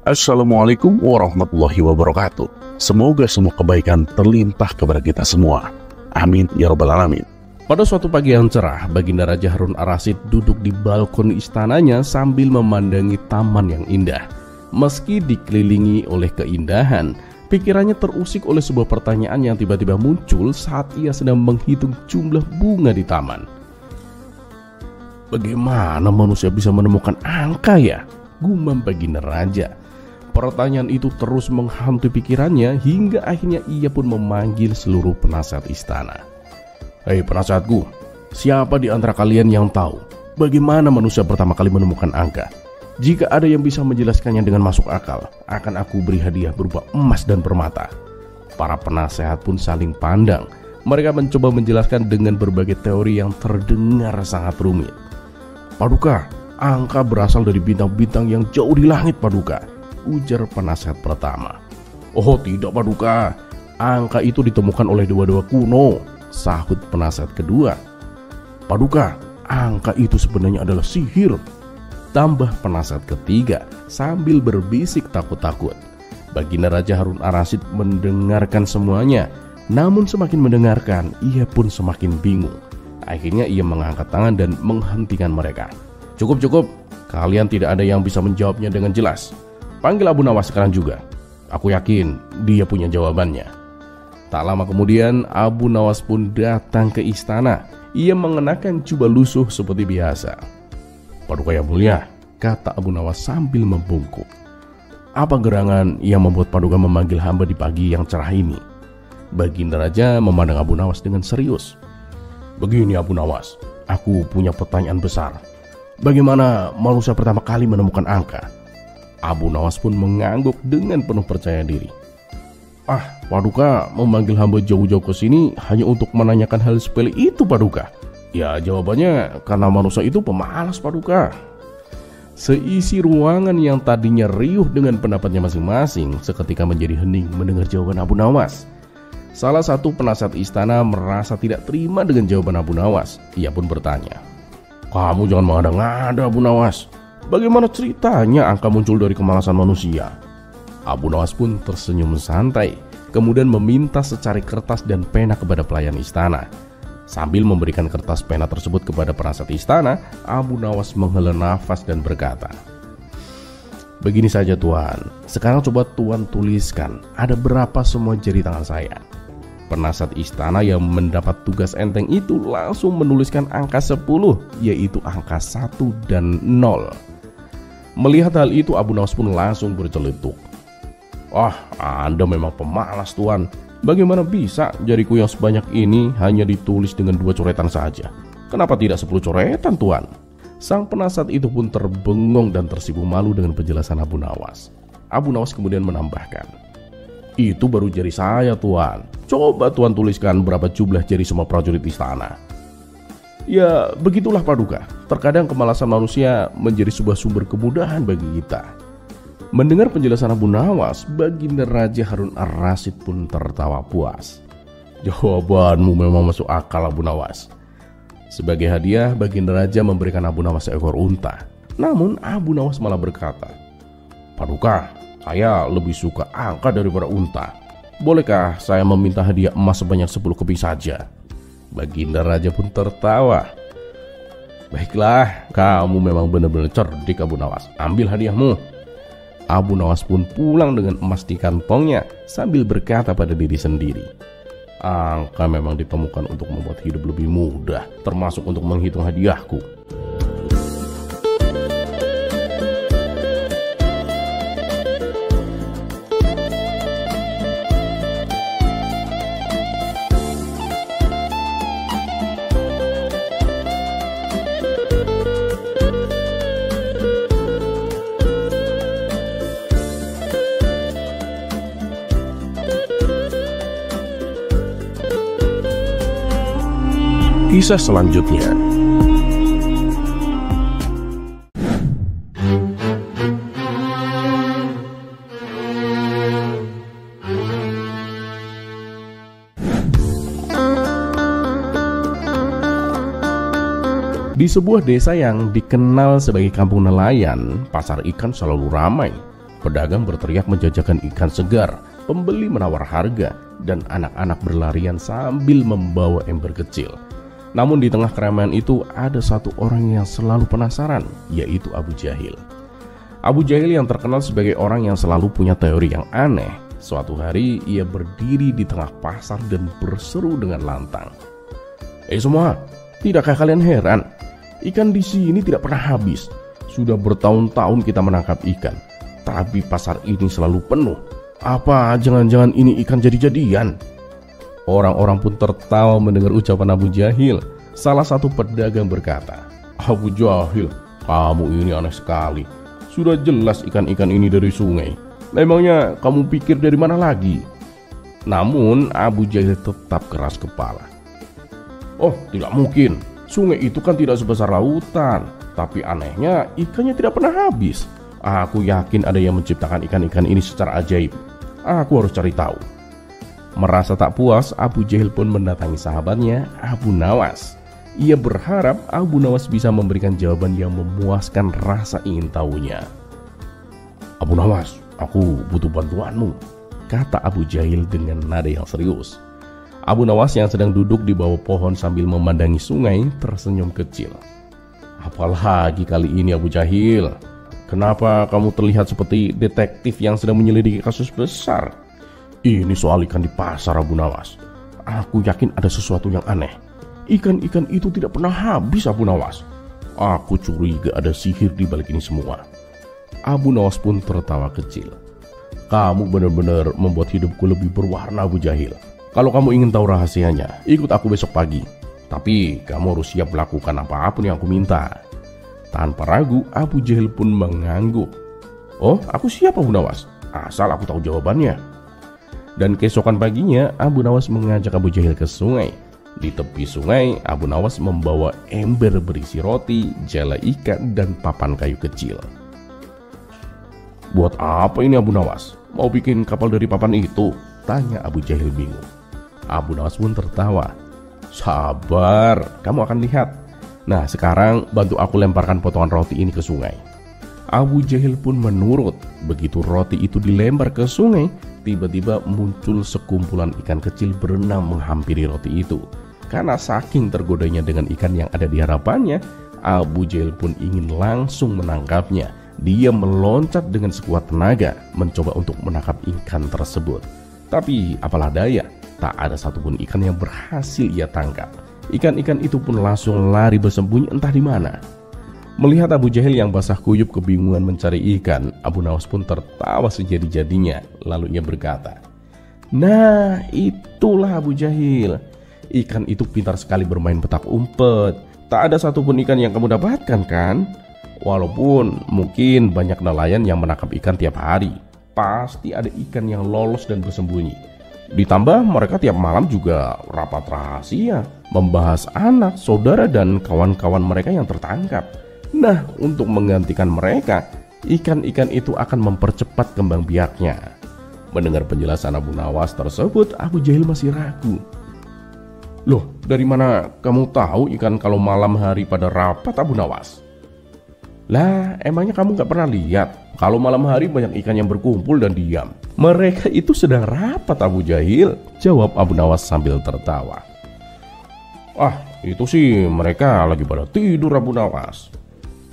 Assalamualaikum warahmatullahi wabarakatuh. Semoga semua kebaikan terlimpah kepada kita semua. Amin ya rabbal alamin. Pada suatu pagi yang cerah, Baginda Raja Harun Ar-Rasyid duduk di balkon istananya sambil memandangi taman yang indah. Meski dikelilingi oleh keindahan, pikirannya terusik oleh sebuah pertanyaan yang tiba-tiba muncul saat ia sedang menghitung jumlah bunga di taman. Bagaimana manusia bisa menemukan angka ya? Gumam Baginda Raja. Pertanyaan itu terus menghantui pikirannya hingga akhirnya ia pun memanggil seluruh penasehat istana. Hei penasehatku, siapa di antara kalian yang tahu bagaimana manusia pertama kali menemukan angka? Jika ada yang bisa menjelaskannya dengan masuk akal, akan aku beri hadiah berupa emas dan permata. Para penasehat pun saling pandang. Mereka mencoba menjelaskan dengan berbagai teori yang terdengar sangat rumit. Paduka, angka berasal dari bintang-bintang yang jauh di langit, Paduka, ujar penasehat pertama. Oh tidak, Paduka, angka itu ditemukan oleh dewa-dewa kuno, sahut penasehat kedua. Paduka, angka itu sebenarnya adalah sihir, tambah penasehat ketiga sambil berbisik takut-takut. Baginda Raja Harun Ar-Rasyid mendengarkan semuanya, namun semakin mendengarkan ia pun semakin bingung. Akhirnya ia mengangkat tangan dan menghentikan mereka. Cukup, kalian tidak ada yang bisa menjawabnya dengan jelas. Panggil Abu Nawas sekarang juga. Aku yakin dia punya jawabannya. Tak lama kemudian Abu Nawas pun datang ke istana. Ia mengenakan jubah lusuh seperti biasa. Paduka yang mulia, kata Abu Nawas sambil membungkuk. Apa gerangan yang membuat Paduka memanggil hamba di pagi yang cerah ini? Baginda Raja memandang Abu Nawas dengan serius. Begini Abu Nawas, aku punya pertanyaan besar. Bagaimana manusia pertama kali menemukan angka? Abu Nawas pun mengangguk dengan penuh percaya diri. Paduka memanggil hamba jauh-jauh ke sini hanya untuk menanyakan hal sepele itu, Paduka. Ya jawabannya karena manusia itu pemalas, Paduka. Seisi ruangan yang tadinya riuh dengan pendapatnya masing-masing seketika menjadi hening mendengar jawaban Abu Nawas. Salah satu penasehat istana merasa tidak terima dengan jawaban Abu Nawas. Ia pun bertanya, kamu jangan mengada-ngada Abu Nawas. Bagaimana ceritanya angka muncul dari kemalasan manusia? Abu Nawas pun tersenyum santai, kemudian meminta secari kertas dan pena kepada pelayan istana. Sambil memberikan kertas pena tersebut kepada penasehat istana, Abu Nawas menghela nafas dan berkata, begini saja Tuan, sekarang coba Tuan tuliskan ada berapa semua jari tangan saya. Penasehat istana yang mendapat tugas enteng itu langsung menuliskan angka 10, yaitu angka 1 dan 0. Melihat hal itu Abu Nawas pun langsung berceletuk. Anda memang pemalas Tuan. Bagaimana bisa jariku yang sebanyak ini hanya ditulis dengan 2 coretan saja? Kenapa tidak 10 coretan Tuan? Sang penasehat itu pun terbengong dan tersipu malu dengan penjelasan Abu Nawas. Abu Nawas kemudian menambahkan, itu baru jari saya Tuan. Coba Tuan tuliskan berapa jumlah jari semua prajurit istana. Ya begitulah Paduka, terkadang kemalasan manusia menjadi sebuah sumber kemudahan bagi kita. Mendengar penjelasan Abu Nawas, Baginda Raja Harun Ar-Rasyid pun tertawa puas. Jawabanmu memang masuk akal Abu Nawas. Sebagai hadiah, Baginda Raja memberikan Abu Nawas seekor unta. Namun Abu Nawas malah berkata, Paduka, saya lebih suka angka daripada unta. Bolehkah saya meminta hadiah emas sebanyak 10 keping saja? Baginda Raja pun tertawa. Baiklah, kamu memang benar-benar cerdik Abu Nawas. Ambil hadiahmu. Abu Nawas pun pulang dengan emas di kantongnya sambil berkata pada diri sendiri, angka memang ditemukan untuk membuat hidup lebih mudah, termasuk untuk menghitung hadiahku. Kisah selanjutnya. Di sebuah desa yang dikenal sebagai kampung nelayan, pasar ikan selalu ramai. Pedagang berteriak menjajakan ikan segar, pembeli menawar harga, dan anak-anak berlarian sambil membawa ember kecil. Namun di tengah keramaian itu ada satu orang yang selalu penasaran, yaitu Abu Jahil. Abu Jahil yang terkenal sebagai orang yang selalu punya teori yang aneh. Suatu hari ia berdiri di tengah pasar dan berseru dengan lantang, semua, tidakkah kalian heran? Ikan di sini tidak pernah habis. Sudah bertahun-tahun kita menangkap ikan, tapi pasar ini selalu penuh. Apa jangan-jangan ini ikan jadi-jadian?" Orang-orang pun tertawa mendengar ucapan Abu Jahil. Salah satu pedagang berkata, "Abu Jahil, kamu ini aneh sekali. Sudah jelas ikan-ikan ini dari sungai. Memangnya kamu pikir dari mana lagi?" Namun Abu Jahil tetap keras kepala. "Oh, tidak mungkin. Sungai itu kan tidak sebesar lautan. Tapi anehnya ikannya tidak pernah habis. Aku yakin ada yang menciptakan ikan-ikan ini secara ajaib. Aku harus cari tahu." Merasa tak puas, Abu Jahil pun mendatangi sahabatnya, Abu Nawas. Ia berharap Abu Nawas bisa memberikan jawaban yang memuaskan rasa ingin tahunya. "Abu Nawas, aku butuh bantuanmu," kata Abu Jahil dengan nada yang serius. Abu Nawas yang sedang duduk di bawah pohon sambil memandangi sungai tersenyum kecil. "Apalagi kali ini Abu Jahil? Kenapa kamu terlihat seperti detektif yang sedang menyelidiki kasus besar? Ini soal ikan di pasar, Abu Nawas. Aku yakin ada sesuatu yang aneh. Ikan-ikan itu tidak pernah habis, Abu Nawas. Aku curiga ada sihir di balik ini semua." Abu Nawas pun tertawa kecil. "Kamu benar-benar membuat hidupku lebih berwarna, Abu Jahil. Kalau kamu ingin tahu rahasianya, ikut aku besok pagi. Tapi kamu harus siap melakukan apapun yang aku minta." Tanpa ragu, Abu Jahil pun mengangguk. "Oh, aku siap, Abu Nawas. Asal aku tahu jawabannya." Dan keesokan paginya, Abu Nawas mengajak Abu Jahil ke sungai. Di tepi sungai, Abu Nawas membawa ember berisi roti, jala ikan, dan papan kayu kecil. "Buat apa ini, Abu Nawas? Mau bikin kapal dari papan itu?" tanya Abu Jahil bingung. Abu Nawas pun tertawa. "Sabar, kamu akan lihat. Nah, sekarang bantu aku lemparkan potongan roti ini ke sungai." Abu Jahil pun menurut. Begitu roti itu dilempar ke sungai, tiba-tiba muncul sekumpulan ikan kecil berenang menghampiri roti itu. Karena saking tergodanya dengan ikan yang ada di hadapannya, Abu Jahil pun ingin langsung menangkapnya. Dia meloncat dengan sekuat tenaga, mencoba untuk menangkap ikan tersebut. Tapi apalah daya, tak ada satupun ikan yang berhasil ia tangkap. Ikan-ikan itu pun langsung lari bersembunyi entah di mana. Melihat Abu Jahil yang basah kuyup kebingungan mencari ikan, Abu Nawas pun tertawa sejadi-jadinya. Lalu ia berkata, "Nah, itulah Abu Jahil. Ikan itu pintar sekali bermain petak umpet. Tak ada satupun ikan yang kamu dapatkan, kan? Walaupun mungkin banyak nelayan yang menangkap ikan tiap hari, pasti ada ikan yang lolos dan bersembunyi. Ditambah mereka tiap malam juga rapat rahasia, membahas anak, saudara, dan kawan-kawan mereka yang tertangkap. Nah, untuk menggantikan mereka, ikan-ikan itu akan mempercepat kembang biaknya." Mendengar penjelasan Abu Nawas tersebut, Abu Jahil masih ragu. "Loh, dari mana kamu tahu ikan kalau malam hari pada rapat, Abu Nawas?" "Lah, emangnya kamu gak pernah lihat kalau malam hari banyak ikan yang berkumpul dan diam? Mereka itu sedang rapat, Abu Jahil," jawab Abu Nawas sambil tertawa. "Ah, itu sih mereka lagi pada tidur, Abu Nawas.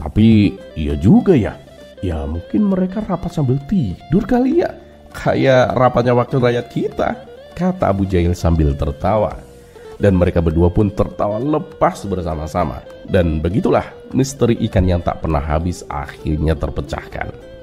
Tapi iya juga ya. Ya mungkin mereka rapat sambil tidur kali ya. Kayak rapatnya wakil rakyat kita," kata Abu Jahil sambil tertawa. Dan mereka berdua pun tertawa lepas bersama-sama. Dan begitulah misteri ikan yang tak pernah habis akhirnya terpecahkan.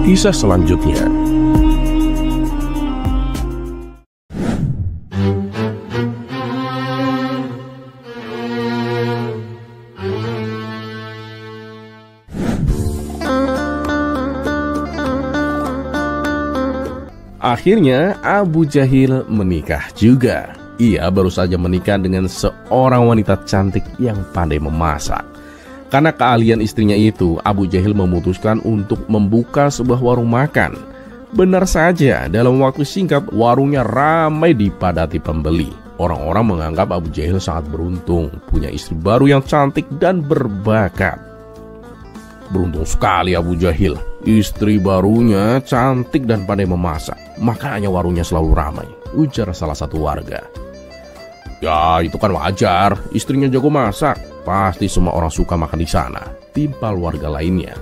Kisah selanjutnya. Akhirnya Abu Jahil menikah juga. Ia baru saja menikah dengan seorang wanita cantik yang pandai memasak. Karena keahlian istrinya itu, Abu Jahil memutuskan untuk membuka sebuah warung makan. Benar saja, dalam waktu singkat warungnya ramai dipadati pembeli. Orang-orang menganggap Abu Jahil sangat beruntung, punya istri baru yang cantik dan berbakat. Beruntung sekali Abu Jahil, istri barunya cantik dan pandai memasak, makanya warungnya selalu ramai, ujar salah satu warga. Ya, itu kan wajar, istrinya jago masak, pasti semua orang suka makan di sana, timpal warga lainnya.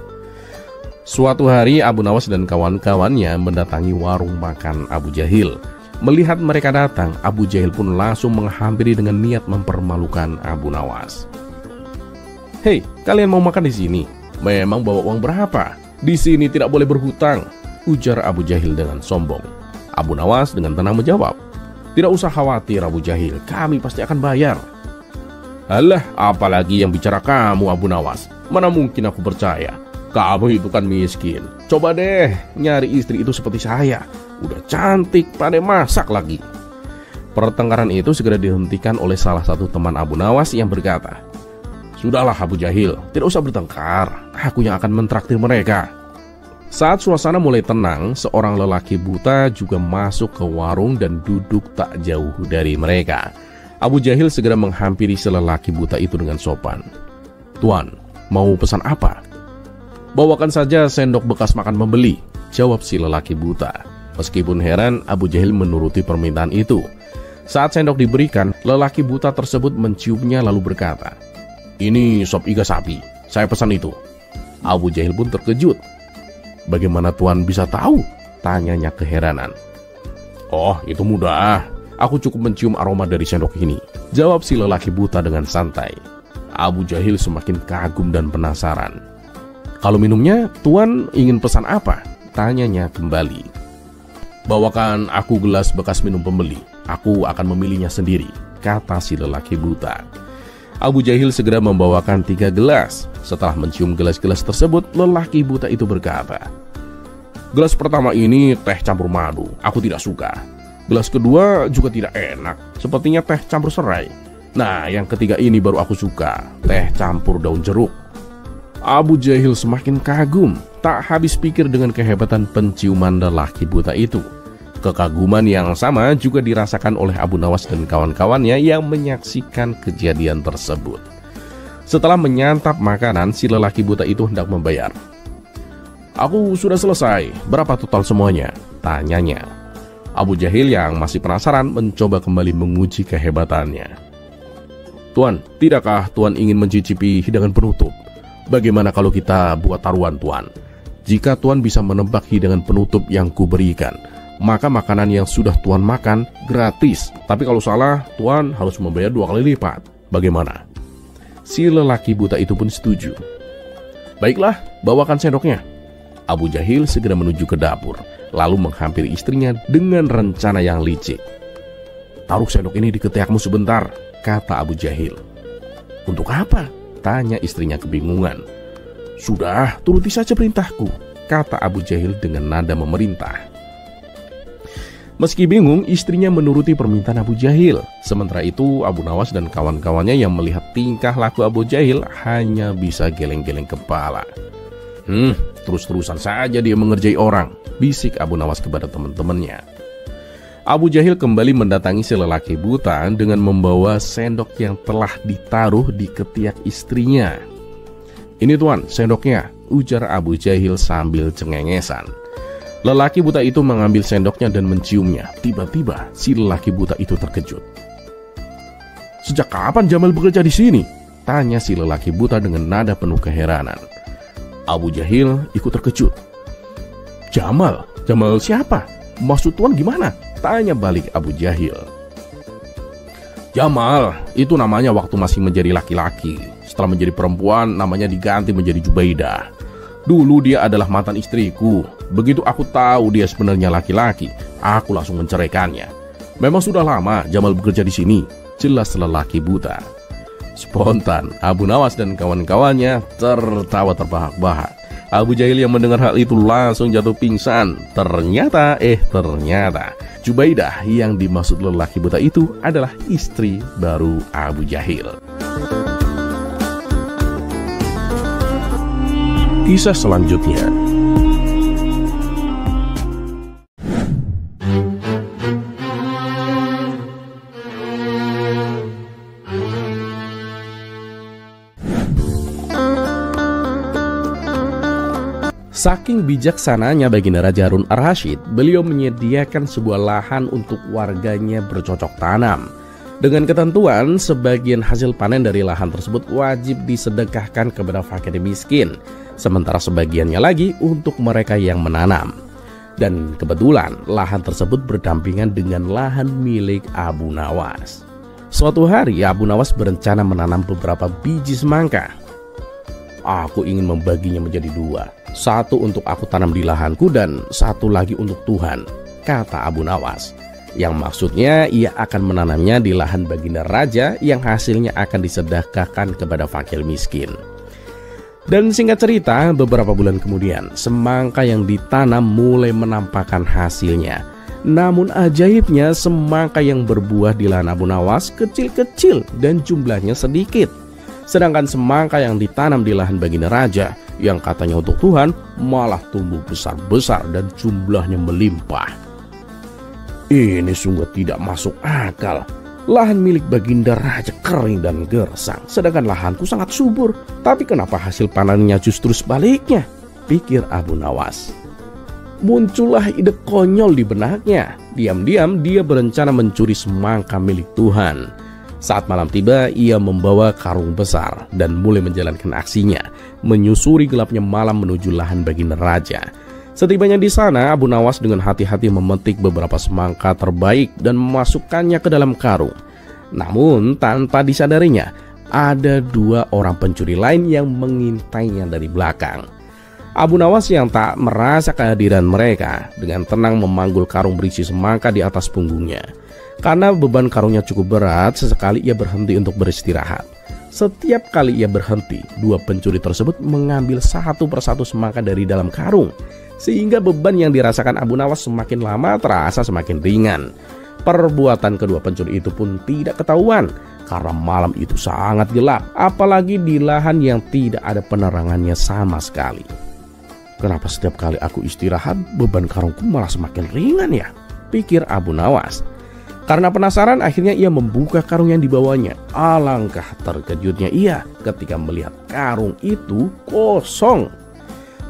Suatu hari Abu Nawas dan kawan-kawannya mendatangi warung makan Abu Jahil. Melihat mereka datang, Abu Jahil pun langsung menghampiri dengan niat mempermalukan Abu Nawas. Hei, kalian mau makan di sini? Memang bawa uang berapa? Di sini tidak boleh berhutang, ujar Abu Jahil dengan sombong. Abu Nawas dengan tenang menjawab, tidak usah khawatir Abu Jahil, kami pasti akan bayar. Alah, apalagi yang bicara kamu Abu Nawas, mana mungkin aku percaya. Kamu itu kan miskin. Coba deh nyari istri itu seperti saya, udah cantik, pandai masak lagi. Pertengkaran itu segera dihentikan oleh salah satu teman Abu Nawas yang berkata, sudahlah Abu Jahil, tidak usah bertengkar, aku yang akan mentraktir mereka. Saat suasana mulai tenang, seorang lelaki buta juga masuk ke warung dan duduk tak jauh dari mereka. Abu Jahil segera menghampiri si lelaki buta itu dengan sopan. Tuan, mau pesan apa? Bawakan saja sendok bekas makan membeli, jawab si lelaki buta. Meskipun heran, Abu Jahil menuruti permintaan itu. Saat sendok diberikan, lelaki buta tersebut menciumnya lalu berkata, ini sop iga sapi, saya pesan itu. Abu Jahil pun terkejut. Bagaimana Tuan bisa tahu? Tanyanya keheranan. Oh, itu mudah. Aku cukup mencium aroma dari sendok ini, jawab si lelaki buta dengan santai. Abu Jahil semakin kagum dan penasaran. Kalau minumnya, Tuan ingin pesan apa? Tanyanya kembali. Bawakan aku gelas bekas minum pembeli, aku akan memilihnya sendiri, kata si lelaki buta. Abu Jahil segera membawakan 3 gelas. Setelah mencium gelas-gelas tersebut, lelaki buta itu berkata, gelas pertama ini teh campur madu, aku tidak suka. Gelas kedua juga tidak enak, sepertinya teh campur serai. Nah, yang ketiga ini baru aku suka, teh campur daun jeruk. Abu Jahil semakin kagum, tak habis pikir dengan kehebatan penciuman lelaki buta itu. Kekaguman yang sama juga dirasakan oleh Abu Nawas dan kawan-kawannya yang menyaksikan kejadian tersebut. Setelah menyantap makanan, si lelaki buta itu hendak membayar. Aku sudah selesai, berapa total semuanya? Tanyanya. Abu Jahil yang masih penasaran mencoba kembali menguji kehebatannya. Tuan, tidakkah Tuan ingin mencicipi hidangan penutup? Bagaimana kalau kita buat taruhan Tuan? Jika Tuan bisa menebak hidangan penutup yang kuberikan, maka makanan yang sudah Tuan makan gratis. Tapi kalau salah, Tuan harus membayar 2 kali lipat. Bagaimana? Si lelaki buta itu pun setuju. Baiklah, bawakan sendoknya. Abu Jahil segera menuju ke dapur, lalu menghampiri istrinya dengan rencana yang licik. Taruh sendok ini di ketiakmu sebentar, kata Abu Jahil. Untuk apa? Tanya istrinya kebingungan. Sudah, turuti saja perintahku, kata Abu Jahil dengan nada memerintah. Meski bingung, istrinya menuruti permintaan Abu Jahil. Sementara itu, Abu Nawas dan kawan-kawannya yang melihat tingkah laku Abu Jahil hanya bisa geleng-geleng kepala. Terus-terusan saja dia mengerjai orang, bisik Abu Nawas kepada teman-temannya. Abu Jahil kembali mendatangi si lelaki buta dengan membawa sendok yang telah ditaruh di ketiak istrinya. Ini Tuan, sendoknya, ujar Abu Jahil sambil cengengesan. Lelaki buta itu mengambil sendoknya dan menciumnya. Tiba-tiba si lelaki buta itu terkejut. Sejak kapan Jamal bekerja di sini? Tanya si lelaki buta dengan nada penuh keheranan. Abu Jahil ikut terkejut. Jamal? Jamal siapa? Maksud Tuan gimana? Tanya balik Abu Jahil. Jamal, itu namanya waktu masih menjadi laki-laki. Setelah menjadi perempuan, namanya diganti menjadi Jubaidah. Dulu dia adalah mantan istriku. Begitu aku tahu dia sebenarnya laki-laki, aku langsung menceraikannya. Memang sudah lama Jamal bekerja di sini, jelas lelaki buta. Spontan, Abu Nawas dan kawan-kawannya tertawa terbahak-bahak. Abu Jahil yang mendengar hal itu langsung jatuh pingsan. Ternyata Jubaidah yang dimaksud lelaki buta itu adalah istri baru Abu Jahil. Kisah selanjutnya. Saking bijaksananya baginda Raja Harun Ar-Rasyid, beliau menyediakan sebuah lahan untuk warganya bercocok tanam. Dengan ketentuan, sebagian hasil panen dari lahan tersebut wajib disedekahkan kepada fakir miskin, sementara sebagiannya lagi untuk mereka yang menanam. Dan kebetulan lahan tersebut berdampingan dengan lahan milik Abu Nawas. Suatu hari Abu Nawas berencana menanam beberapa biji semangka. Aku ingin membaginya menjadi 2. Satu untuk aku tanam di lahanku dan satu lagi untuk Tuhan, kata Abu Nawas. Yang maksudnya ia akan menanamnya di lahan baginda raja yang hasilnya akan disedekahkan kepada fakir miskin. Dan singkat cerita, beberapa bulan kemudian semangka yang ditanam mulai menampakkan hasilnya. Namun ajaibnya, semangka yang berbuah di lahan Abu Nawas kecil-kecil dan jumlahnya sedikit. Sedangkan semangka yang ditanam di lahan baginda raja yang katanya untuk Tuhan malah tumbuh besar-besar dan jumlahnya melimpah. Ini sungguh tidak masuk akal. Lahan milik baginda raja kering dan gersang, sedangkan lahanku sangat subur. Tapi kenapa hasil panennya justru sebaliknya? Pikir Abu Nawas. Muncullah ide konyol di benaknya. Diam-diam dia berencana mencuri semangka milik Tuhan. Saat malam tiba, ia membawa karung besar dan mulai menjalankan aksinya, menyusuri gelapnya malam menuju lahan baginda raja. Setibanya di sana, Abu Nawas dengan hati-hati memetik beberapa semangka terbaik dan memasukkannya ke dalam karung. Namun tanpa disadarinya, ada 2 orang pencuri lain yang mengintainya dari belakang. Abu Nawas yang tak merasa kehadiran mereka dengan tenang memanggul karung berisi semangka di atas punggungnya. Karena beban karungnya cukup berat, sesekali ia berhenti untuk beristirahat. Setiap kali ia berhenti, 2 pencuri tersebut mengambil satu persatu semangka dari dalam karung, sehingga beban yang dirasakan Abu Nawas semakin lama terasa semakin ringan. Perbuatan kedua pencuri itu pun tidak ketahuan, karena malam itu sangat gelap, apalagi di lahan yang tidak ada penerangannya sama sekali. Kenapa setiap kali aku istirahat, beban karungku malah semakin ringan ya? Pikir Abu Nawas. Karena penasaran, akhirnya ia membuka karung yang dibawanya. Alangkah terkejutnya ia ketika melihat karung itu kosong.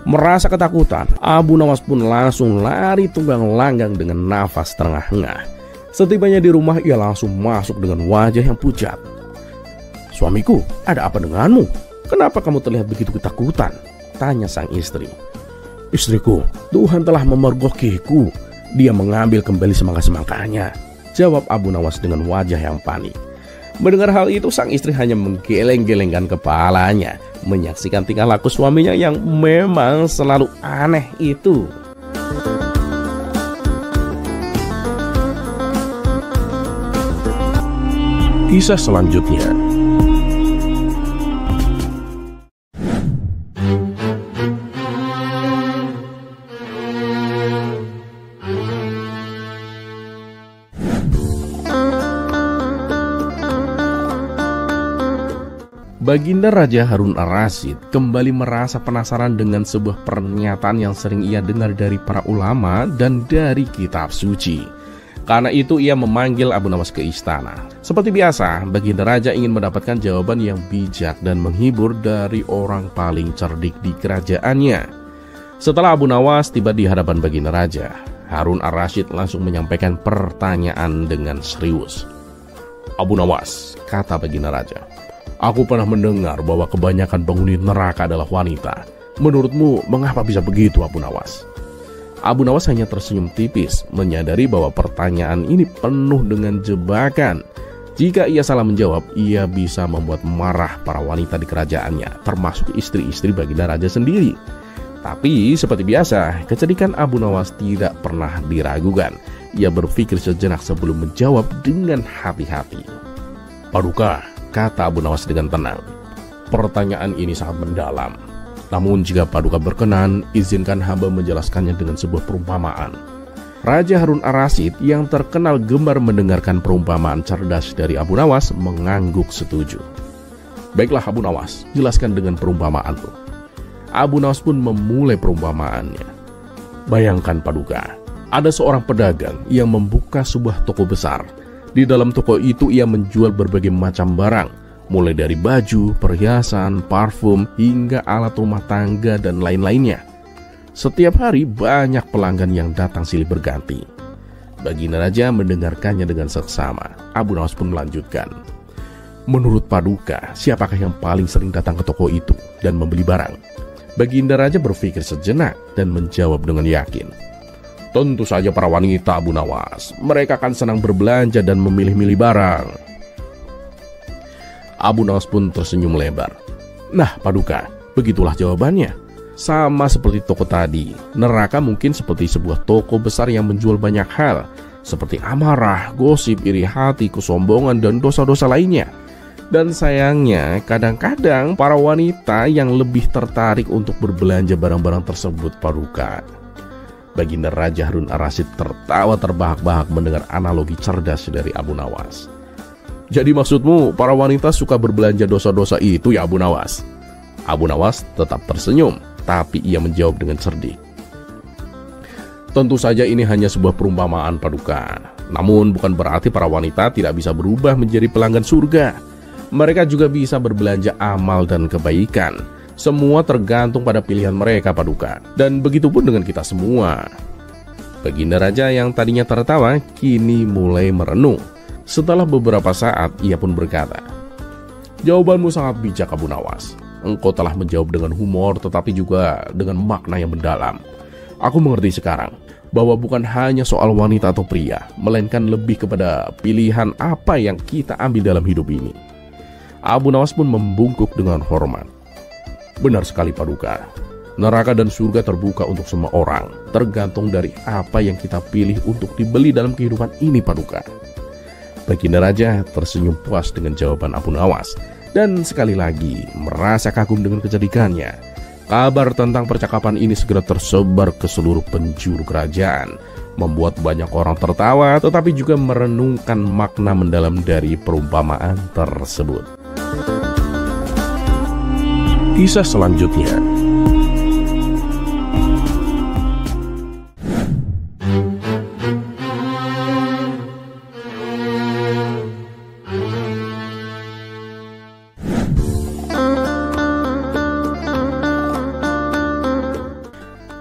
Merasa ketakutan, Abu Nawas pun langsung lari tunggang langgang dengan nafas terengah-engah. Setibanya di rumah, ia langsung masuk dengan wajah yang pucat. "Suamiku, ada apa denganmu? Kenapa kamu terlihat begitu ketakutan?" tanya sang istri. "Istriku, Tuhan telah memergokiku. Dia mengambil kembali semangka-semangkanya," jawab Abu Nawas dengan wajah yang panik. Mendengar hal itu, sang istri hanya menggeleng-gelengkan kepalanya, menyaksikan tingkah laku suaminya yang memang selalu aneh itu. Kisah selanjutnya. Baginda Raja Harun Ar-Rasyid kembali merasa penasaran dengan sebuah pernyataan yang sering ia dengar dari para ulama dan dari kitab suci. Karena itu ia memanggil Abu Nawas ke istana. Seperti biasa, Baginda Raja ingin mendapatkan jawaban yang bijak dan menghibur dari orang paling cerdik di kerajaannya. Setelah Abu Nawas tiba di hadapan Baginda Raja, Harun Ar-Rasyid langsung menyampaikan pertanyaan dengan serius. "Abu Nawas," kata Baginda Raja, "aku pernah mendengar bahwa kebanyakan penghuni neraka adalah wanita. Menurutmu mengapa bisa begitu, Abu Nawas?" Abu Nawas hanya tersenyum tipis, menyadari bahwa pertanyaan ini penuh dengan jebakan. Jika ia salah menjawab, ia bisa membuat marah para wanita di kerajaannya, termasuk istri-istri Baginda Raja sendiri. Tapi seperti biasa, kecerdikan Abu Nawas tidak pernah diragukan. Ia berpikir sejenak sebelum menjawab dengan hati-hati. "Paduka," kata Abu Nawas dengan tenang, "pertanyaan ini sangat mendalam. Namun jika Paduka berkenan, izinkan hamba menjelaskannya dengan sebuah perumpamaan. Raja Harun ar-Rasyid yang terkenal gemar mendengarkan perumpamaan cerdas dari Abu Nawas mengangguk setuju. Baiklah Abu Nawas, jelaskan dengan perumpamaanmu. Abu Nawas pun memulai perumpamaannya. Bayangkan Paduka, ada seorang pedagang yang membuka sebuah toko besar. Di dalam toko itu ia menjual berbagai macam barang, mulai dari baju, perhiasan, parfum, hingga alat rumah tangga dan lain-lainnya. Setiap hari banyak pelanggan yang datang silih berganti. Baginda Raja mendengarkannya dengan seksama. Abu Nawas pun melanjutkan. Menurut Paduka, siapakah yang paling sering datang ke toko itu dan membeli barang? Baginda Raja berpikir sejenak dan menjawab dengan yakin. Tentu saja para wanita Abu Nawas. Mereka akan senang berbelanja dan memilih-milih barang. Abu Nawas pun tersenyum lebar. Nah Paduka, begitulah jawabannya. Sama seperti toko tadi, neraka mungkin seperti sebuah toko besar yang menjual banyak hal, seperti amarah, gosip, iri hati, kesombongan, dan dosa-dosa lainnya. Dan sayangnya, kadang-kadang para wanita yang lebih tertarik untuk berbelanja barang-barang tersebut Paduka. Baginda Raja Harun ar-Rasyid tertawa terbahak-bahak mendengar analogi cerdas dari Abu Nawas. Jadi maksudmu para wanita suka berbelanja dosa-dosa itu ya Abu Nawas? Abu Nawas tetap tersenyum, tapi ia menjawab dengan cerdik. Tentu saja ini hanya sebuah perumpamaan Paduka. Namun bukan berarti para wanita tidak bisa berubah menjadi pelanggan surga. Mereka juga bisa berbelanja amal dan kebaikan. Semua tergantung pada pilihan mereka Paduka. Dan begitu pun dengan kita semua. Baginda Raja yang tadinya tertawa kini mulai merenung. Setelah beberapa saat, ia pun berkata, jawabanmu sangat bijak Abu Nawas. Engkau telah menjawab dengan humor tetapi juga dengan makna yang mendalam. Aku mengerti sekarang bahwa bukan hanya soal wanita atau pria, melainkan lebih kepada pilihan apa yang kita ambil dalam hidup ini. Abu Nawas pun membungkuk dengan hormat. Benar sekali Paduka. Neraka dan surga terbuka untuk semua orang, tergantung dari apa yang kita pilih untuk dibeli dalam kehidupan ini Paduka. Baginda Raja tersenyum puas dengan jawaban Abu Nawas dan sekali lagi merasa kagum dengan kecerdikannya. Kabar tentang percakapan ini segera tersebar ke seluruh penjuru kerajaan, membuat banyak orang tertawa tetapi juga merenungkan makna mendalam dari perumpamaan tersebut. Kisah selanjutnya.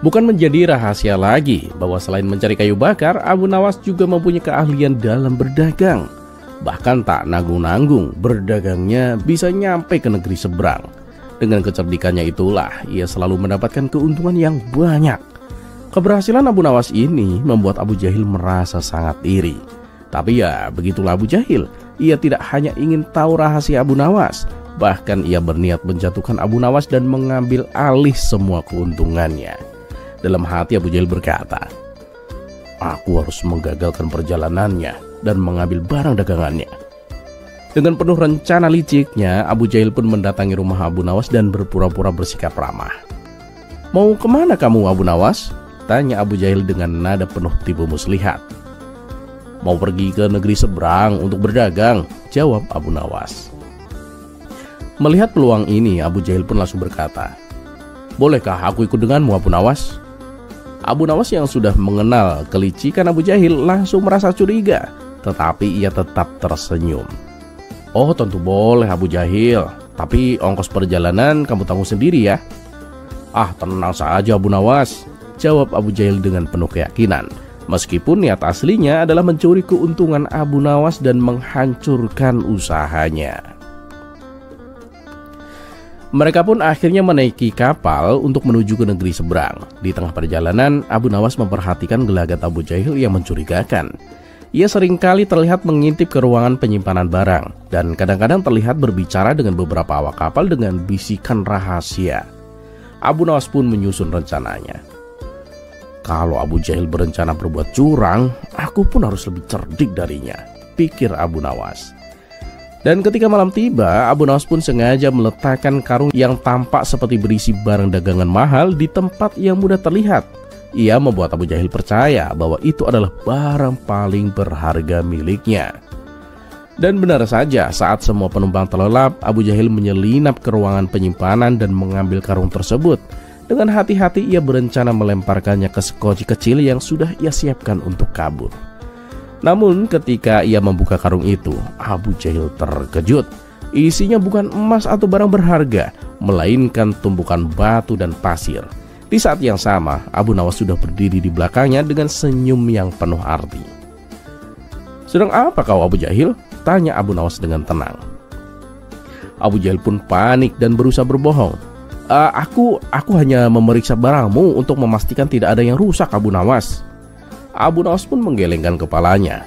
Bukan menjadi rahasia lagi bahwa selain mencari kayu bakar, Abu Nawas juga mempunyai keahlian dalam berdagang. Bahkan tak nanggung-nanggung, berdagangnya bisa nyampe ke negeri seberang. Dengan kecerdikannya itulah ia selalu mendapatkan keuntungan yang banyak. Keberhasilan Abu Nawas ini membuat Abu Jahil merasa sangat iri. Tapi ya begitulah Abu Jahil, ia tidak hanya ingin tahu rahasia Abu Nawas, bahkan ia berniat menjatuhkan Abu Nawas dan mengambil alih semua keuntungannya. Dalam hati Abu Jahil berkata, aku harus menggagalkan perjalanannya dan mengambil barang dagangannya. Dengan penuh rencana liciknya, Abu Jahil pun mendatangi rumah Abu Nawas dan berpura-pura bersikap ramah. Mau kemana kamu Abu Nawas? Tanya Abu Jahil dengan nada penuh tipu muslihat. Mau pergi ke negeri seberang untuk berdagang, jawab Abu Nawas. Melihat peluang ini, Abu Jahil pun langsung berkata, bolehkah aku ikut denganmu Abu Nawas? Abu Nawas yang sudah mengenal kelicikan Abu Jahil langsung merasa curiga, tetapi ia tetap tersenyum. Oh tentu boleh Abu Jahil, tapi ongkos perjalanan kamu tanggung sendiri ya. Ah tenang saja Abu Nawas, jawab Abu Jahil dengan penuh keyakinan. Meskipun niat aslinya adalah mencuri keuntungan Abu Nawas dan menghancurkan usahanya. Mereka pun akhirnya menaiki kapal untuk menuju ke negeri seberang. Di tengah perjalanan, Abu Nawas memperhatikan gelagat Abu Jahil yang mencurigakan. Ia seringkali terlihat mengintip ke ruangan penyimpanan barang, dan kadang-kadang terlihat berbicara dengan beberapa awak kapal dengan bisikan rahasia. Abu Nawas pun menyusun rencananya. Kalau Abu Jahil berencana berbuat curang, aku pun harus lebih cerdik darinya, pikir Abu Nawas. Dan ketika malam tiba, Abu Nawas pun sengaja meletakkan karung yang tampak seperti berisi barang dagangan mahal di tempat yang mudah terlihat. Ia membuat Abu Jahil percaya bahwa itu adalah barang paling berharga miliknya. Dan benar saja, saat semua penumpang terlelap, Abu Jahil menyelinap ke ruangan penyimpanan dan mengambil karung tersebut. Dengan hati-hati ia berencana melemparkannya ke sekoci kecil yang sudah ia siapkan untuk kabur. Namun ketika ia membuka karung itu, Abu Jahil terkejut. Isinya bukan emas atau barang berharga, melainkan tumpukan batu dan pasir. Di saat yang sama, Abu Nawas sudah berdiri di belakangnya dengan senyum yang penuh arti. "Sedang apa kau, Abu Jahil?" tanya Abu Nawas dengan tenang. Abu Jahil pun panik dan berusaha berbohong. Aku hanya memeriksa barangmu untuk memastikan tidak ada yang rusak, Abu Nawas." Abu Nawas pun menggelengkan kepalanya.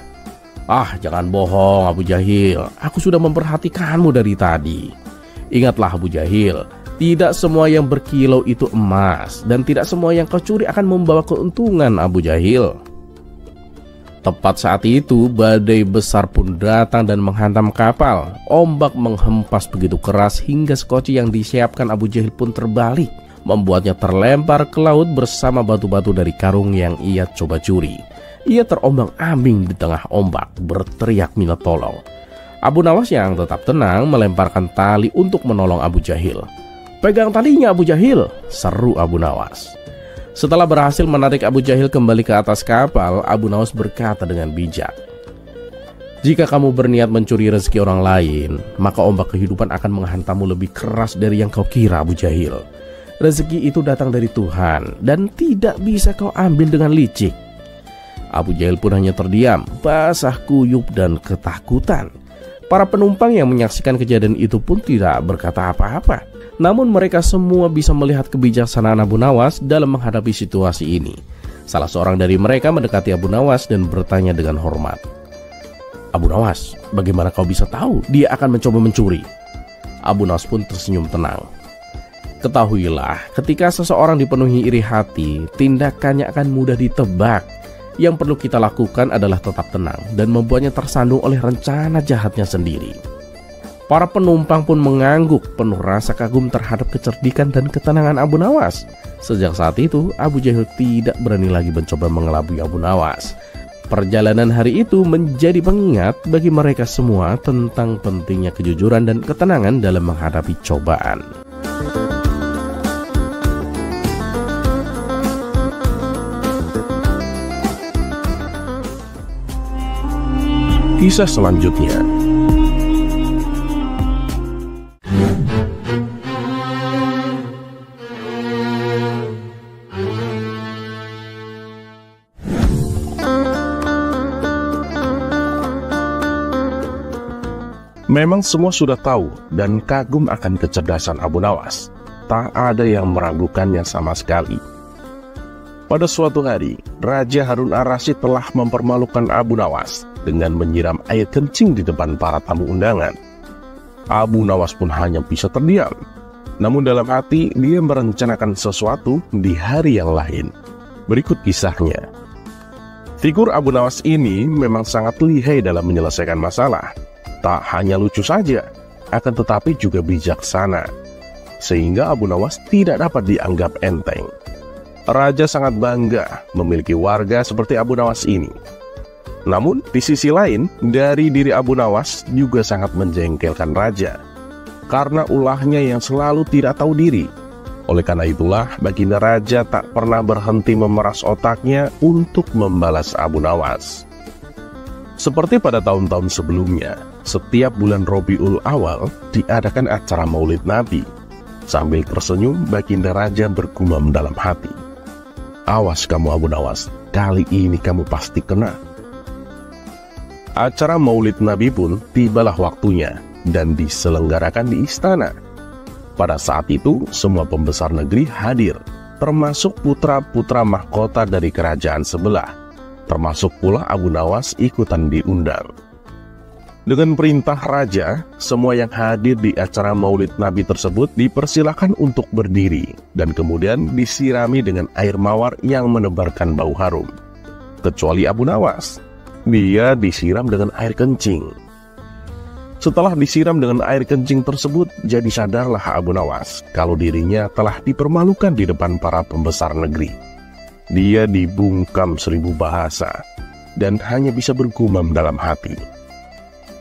Jangan bohong, Abu Jahil. Aku sudah memperhatikanmu dari tadi. Ingatlah, Abu Jahil, tidak semua yang berkilau itu emas, dan tidak semua yang kau curi akan membawa keuntungan, Abu Jahil." Tepat saat itu, badai besar pun datang dan menghantam kapal. Ombak menghempas begitu keras hingga sekoci yang disiapkan Abu Jahil pun terbalik, membuatnya terlempar ke laut bersama batu-batu dari karung yang ia coba curi. Ia terombang-ambing di tengah ombak, berteriak minta tolong. Abu Nawas yang tetap tenang melemparkan tali untuk menolong Abu Jahil. "Pegang talinya, Abu Jahil!" seru Abu Nawas. Setelah berhasil menarik Abu Jahil kembali ke atas kapal, Abu Nawas berkata dengan bijak, "Jika kamu berniat mencuri rezeki orang lain, maka ombak kehidupan akan menghantammu lebih keras dari yang kau kira, Abu Jahil. Rezeki itu datang dari Tuhan dan tidak bisa kau ambil dengan licik." Abu Jahil pun hanya terdiam, basah kuyup dan ketakutan. Para penumpang yang menyaksikan kejadian itu pun tidak berkata apa-apa. Namun mereka semua bisa melihat kebijaksanaan Abu Nawas dalam menghadapi situasi ini. Salah seorang dari mereka mendekati Abu Nawas dan bertanya dengan hormat, "Abu Nawas, bagaimana kau bisa tahu dia akan mencoba mencuri?" Abu Nawas pun tersenyum tenang. "Ketahuilah, ketika seseorang dipenuhi iri hati, tindakannya akan mudah ditebak. Yang perlu kita lakukan adalah tetap tenang dan membuatnya tersandung oleh rencana jahatnya sendiri." Para penumpang pun mengangguk penuh rasa kagum terhadap kecerdikan dan ketenangan Abu Nawas. Sejak saat itu, Abu Jahil tidak berani lagi mencoba mengelabui Abu Nawas. Perjalanan hari itu menjadi pengingat bagi mereka semua tentang pentingnya kejujuran dan ketenangan dalam menghadapi cobaan. Kisah selanjutnya. Memang semua sudah tahu dan kagum akan kecerdasan Abu Nawas. Tak ada yang meragukannya sama sekali. Pada suatu hari, Raja Harun ar-Rasyid telah mempermalukan Abu Nawas dengan menyiram air kencing di depan para tamu undangan. Abu Nawas pun hanya bisa terdiam. Namun dalam hati, dia merencanakan sesuatu di hari yang lain. Berikut kisahnya. Figur Abu Nawas ini memang sangat lihai dalam menyelesaikan masalah. Tak hanya lucu saja, akan tetapi juga bijaksana, sehingga Abu Nawas tidak dapat dianggap enteng. Raja sangat bangga memiliki warga seperti Abu Nawas ini. Namun, di sisi lain, dari diri Abu Nawas juga sangat menjengkelkan Raja, karena ulahnya yang selalu tidak tahu diri. Oleh karena itulah, baginda Raja tak pernah berhenti memeras otaknya untuk membalas Abu Nawas. Seperti pada tahun-tahun sebelumnya, setiap bulan Rabiul Awal diadakan acara Maulid Nabi. Sambil tersenyum, baginda Raja bergumam dalam hati, "Awas kamu Abu Nawas, kali ini kamu pasti kena." Acara Maulid Nabi pun tibalah waktunya dan diselenggarakan di istana. Pada saat itu, semua pembesar negeri hadir, termasuk putra-putra mahkota dari kerajaan sebelah. Termasuk pula Abu Nawas ikutan diundang. Dengan perintah raja, semua yang hadir di acara Maulid Nabi tersebut dipersilakan untuk berdiri dan kemudian disirami dengan air mawar yang menebarkan bau harum. Kecuali Abu Nawas, dia disiram dengan air kencing. Setelah disiram dengan air kencing tersebut, jadi sadarlah Abu Nawas kalau dirinya telah dipermalukan di depan para pembesar negeri. Dia dibungkam 1000 bahasa dan hanya bisa bergumam dalam hati.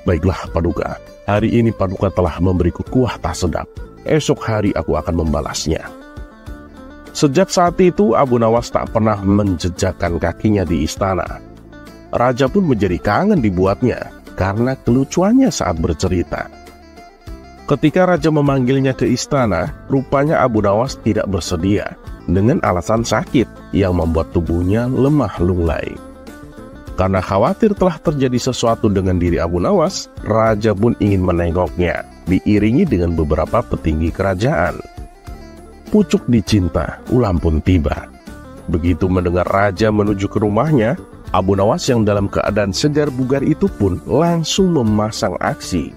Baiklah Paduka, hari ini Paduka telah memberiku kuah tak sedap. Esok hari aku akan membalasnya. Sejak saat itu Abu Nawas tak pernah menjejakkan kakinya di istana. Raja pun menjadi kangen dibuatnya karena kelucuannya saat bercerita. Ketika raja memanggilnya ke istana, rupanya Abu Nawas tidak bersedia dengan alasan sakit yang membuat tubuhnya lemah lunglai. Karena khawatir telah terjadi sesuatu dengan diri Abu Nawas, raja pun ingin menengoknya, diiringi dengan beberapa petinggi kerajaan. Pucuk dicinta, ulam pun tiba. Begitu mendengar raja menuju ke rumahnya, Abu Nawas yang dalam keadaan segar bugar itu pun langsung memasang aksi.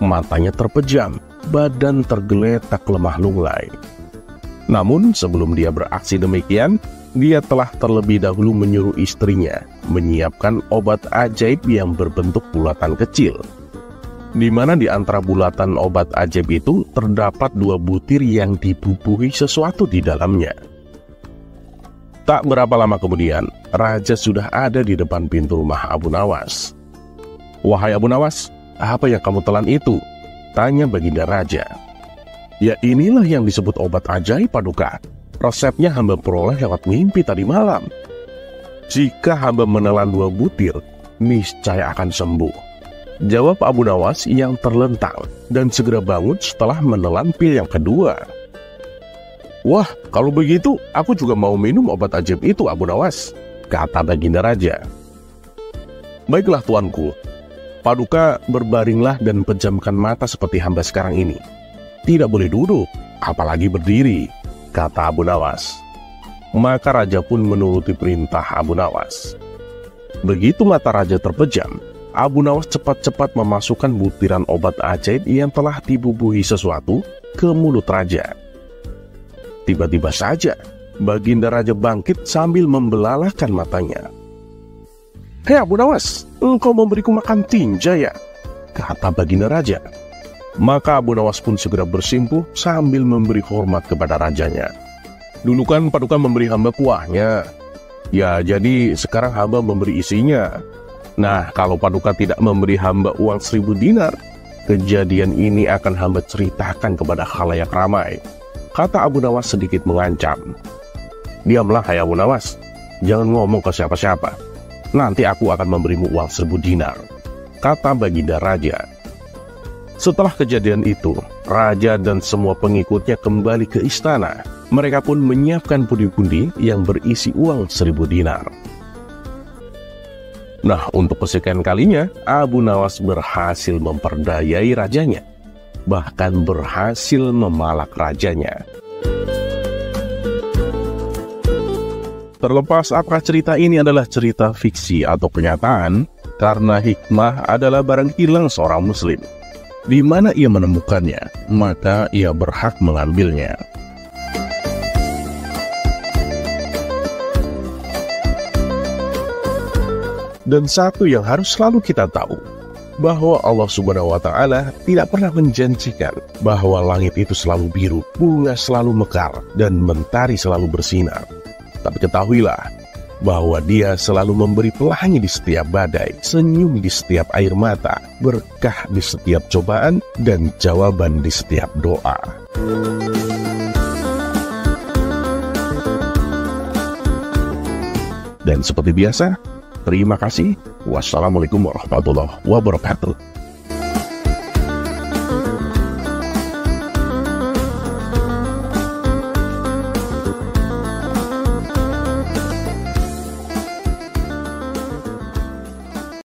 Matanya terpejam, badan tergeletak lemah lunglai. Namun sebelum dia beraksi demikian, dia telah terlebih dahulu menyuruh istrinya menyiapkan obat ajaib yang berbentuk bulatan kecil. Di mana di antara bulatan obat ajaib itu terdapat 2 butir yang dibubuhi sesuatu di dalamnya. Tak berapa lama kemudian, raja sudah ada di depan pintu rumah Abu Nawas. "Wahai Abu Nawas, apa yang kamu telan itu?" tanya baginda raja. "Ya inilah yang disebut obat ajaib Paduka. Resepnya hamba peroleh lewat mimpi tadi malam. Jika hamba menelan 2 butir, niscaya akan sembuh," jawab Abu Nawas yang terlentang dan segera bangun setelah menelan pil yang kedua. "Wah, kalau begitu, aku juga mau minum obat ajaib itu Abu Nawas," kata baginda raja. "Baiklah tuanku, Paduka berbaringlah dan pejamkan mata seperti hamba sekarang ini. Tidak boleh duduk, apalagi berdiri," kata Abu Nawas. Maka raja pun menuruti perintah Abu Nawas. Begitu mata raja terpejam, Abu Nawas cepat-cepat memasukkan butiran obat ajaib yang telah dibubuhi sesuatu ke mulut raja. Tiba-tiba saja, baginda raja bangkit sambil membelalakkan matanya. "Hei Abu Nawas, engkau memberiku makan tinja ya?" kata baginda raja. Maka Abu Nawas pun segera bersimpuh sambil memberi hormat kepada rajanya. "Dulu kan Paduka memberi hamba kuahnya. Ya, jadi sekarang hamba memberi isinya. Nah, kalau Paduka tidak memberi hamba uang 1000 dinar, kejadian ini akan hamba ceritakan kepada khalayak ramai," kata Abu Nawas sedikit mengancam. "Diamlah hai Abu Nawas, jangan ngomong ke siapa-siapa. Nanti aku akan memberimu uang 1000 dinar," kata baginda raja. Setelah kejadian itu, raja dan semua pengikutnya kembali ke istana. Mereka pun menyiapkan pundi-pundi yang berisi uang 1000 dinar. Nah, untuk kesekian kalinya, Abu Nawas berhasil memperdayai rajanya, bahkan berhasil memalak rajanya. Terlepas apakah cerita ini adalah cerita fiksi atau kenyataan, karena hikmah adalah barang hilang seorang muslim. Di mana ia menemukannya, maka ia berhak mengambilnya. Dan satu yang harus selalu kita tahu, bahwa Allah Subhanahu wa Ta'ala tidak pernah menjanjikan bahwa langit itu selalu biru, bunga selalu mekar, dan mentari selalu bersinar. Tapi ketahuilah bahwa Dia selalu memberi pelangi di setiap badai, senyum di setiap air mata, berkah di setiap cobaan, dan jawaban di setiap doa. Dan seperti biasa, terima kasih. Wassalamualaikum warahmatullahi wabarakatuh.